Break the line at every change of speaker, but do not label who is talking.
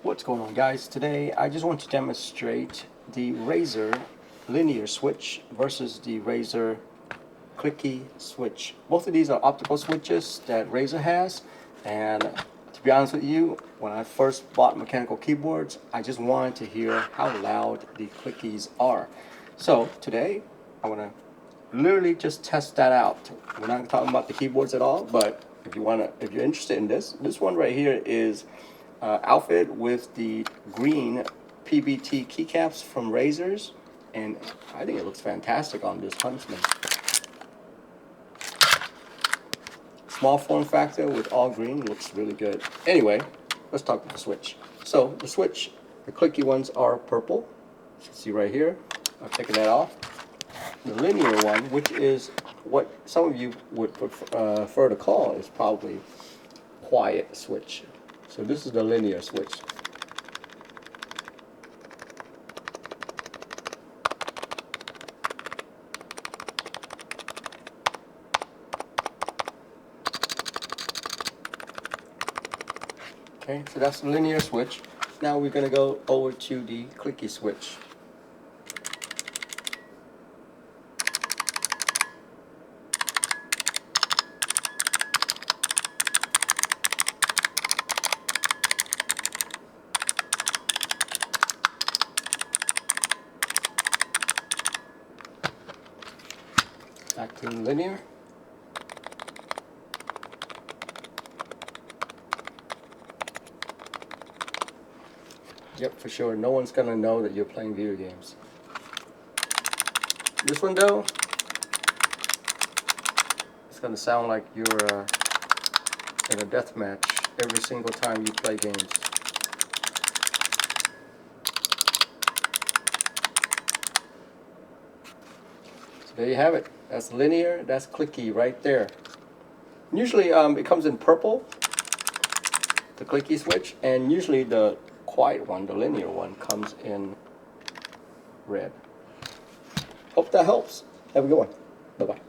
What's going on, guys? Today I just want to demonstrate the Razer linear switch versus the Razer Clicky switch. Both of these are optical switches that Razer has, and to be honest with you, when I first bought mechanical keyboards, I just wanted to hear how loud the Clickies are. So today I want to literally just test that out. We're not talking about the keyboards at all, but if you're interested in this one right here is outfit with the green PBT keycaps from Razer's, and I think it looks fantastic on this Huntsman. Small form factor with all green looks really good. Anyway, let's talk about the switch. So the switch, the Clicky ones are purple. You can see right here. I've taken that off. The linear one, which is what some of you would prefer to call, is probably quiet switch. So this is the linear switch. Okay, so that's the linear switch. Now we're going to go over to the Clicky switch. Back to linear. Yep, for sure. No one's gonna know that you're playing video games. This one though, it's gonna sound like you're in a death match every single time you play games. So there you have it. That's linear, that's Clicky right there. Usually it comes in purple, the Clicky switch, and usually the quiet one, the linear one, comes in red. Hope that helps. Have a good one. Bye-bye.